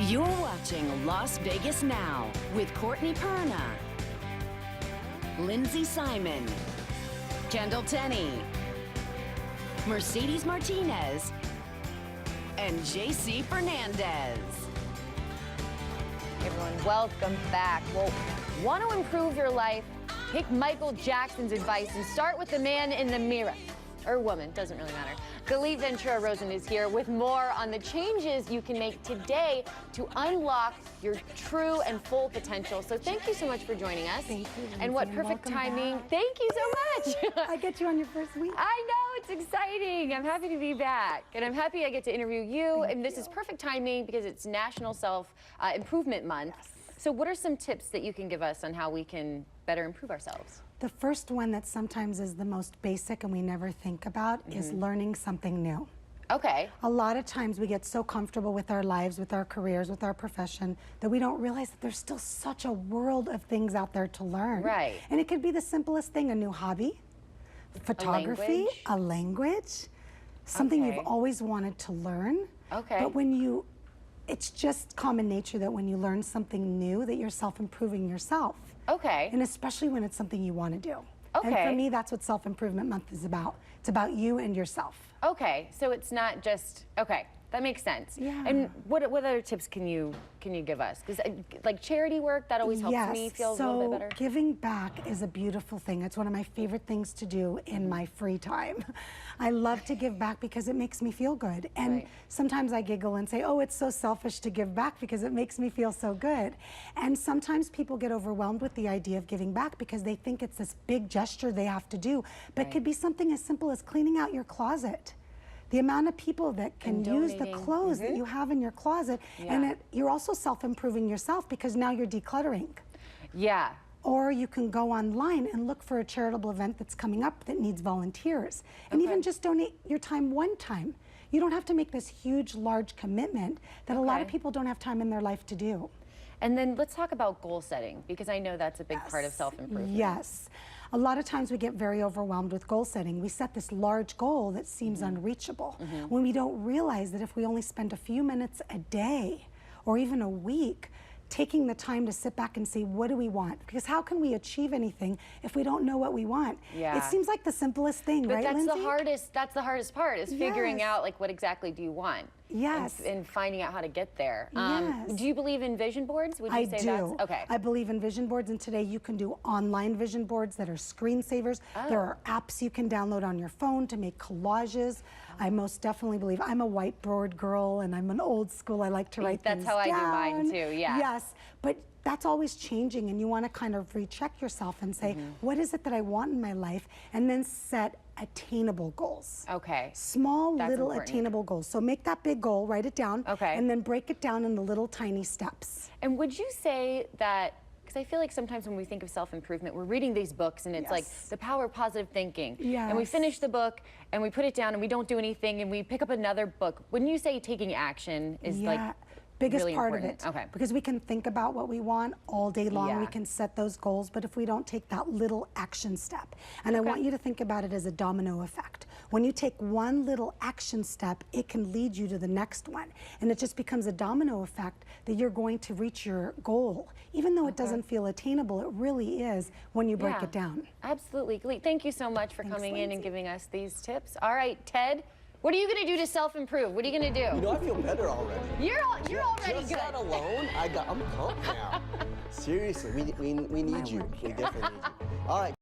You're watching Las Vegas Now with Courtney Perna, Lindsay Simon, Kendall Tenney, Mercedes Martinez, and JC Fernandez. Hey everyone, welcome back. Well, want to improve your life? Take Michael Jackson's advice and start with the man in the mirror. Or woman, doesn't really matter. Galit Ventura-Rozen is here with more on the changes you can make today to unlock your true and full potential. So thank you so much for joining us. Thank you. And what perfect timing. Thank you so much. I get you on your first week. I know, it's exciting. I'm happy to be back. And I'm happy I get to interview you. Thank and this you. is perfect timing because it's National Self-Improvement Month. Yes. So what are some tips that you can give us on how we can better improve ourselves? The first one that sometimes is the most basic and we never think about is learning something new. Okay. A lot of times we get so comfortable with our lives, with our careers, with our profession, that we don't realize that there's still such a world of things out there to learn. Right. And it could be the simplest thing, a new hobby, photography, a language, something Okay. you've always wanted to learn. Okay. But it's just common nature that when you learn something new, that you're self-improving yourself. Okay. And especially when it's something you want to do. Okay. And for me, that's what Self-Improvement Month is about. It's about you and yourself. Okay. So it's not just, okay. That makes sense. Yeah. And what other tips can you give us? Because like charity work, that always helps me feel a little bit better. So giving back is a beautiful thing. It's one of my favorite things to do in my free time. I love to give back because it makes me feel good. And sometimes I giggle and say, oh, it's so selfish to give back because it makes me feel so good. And sometimes people get overwhelmed with the idea of giving back because they think it's this big gesture they have to do. But it could be something as simple as cleaning out your closet. The amount of people that can use the clothes that you have in your closet, and you're also self-improving yourself because now you're decluttering. Yeah. Or you can go online and look for a charitable event that's coming up that needs volunteers. And even just donate your time one time. You don't have to make this huge, large commitment that a lot of people don't have time in their life to do. And then let's talk about goal setting, because I know that's a big part of self-improvement. Yes. A lot of times we get very overwhelmed with goal setting. We set this large goal that seems unreachable when we don't realize that if we only spend a few minutes a day or even a week taking the time to sit back and say, what do we want? Because how can we achieve anything if we don't know what we want? Yeah. It seems like the simplest thing, right, But Lindsay? that's the hardest part, is figuring out like what exactly do you want. Yes. And finding out how to get there. Yes. Do you believe in vision boards? Would you say do. That's okay? I believe in vision boards, and today you can do online vision boards that are screensavers. There are apps you can download on your phone to make collages. I most definitely believe. I'm a whiteboard girl, and I'm an old school. I like to write things down. That's how I do mine too, yeah. Yes, but that's always changing, and you want to kind of recheck yourself and say, what is it that I want in my life? And then set attainable goals. Okay. Small, That's little important. attainable goals. So make that big goal, write it down, and then break it down into little tiny steps. And would you say that, because I feel like sometimes when we think of self-improvement, we're reading these books and it's like the power of positive thinking. And we finish the book and we put it down and we don't do anything and we pick up another book. Wouldn't you say taking action is like biggest really part important? of it. Because we can think about what we want all day long, we can set those goals, but if we don't take that little action step, and I want you to think about it as a domino effect. When you take one little action step, it can lead you to the next one, and it just becomes a domino effect that you're going to reach your goal. Even though it doesn't feel attainable, it really is when you break it down. Absolutely. Galit, thank you so much for coming in and giving us these tips. All right, Ted, what are you going to do to self-improve? What are you going to do? You know, I feel better already. You're already just good. that alone, I'm pumped now. Seriously, we need you. We definitely need you. All right.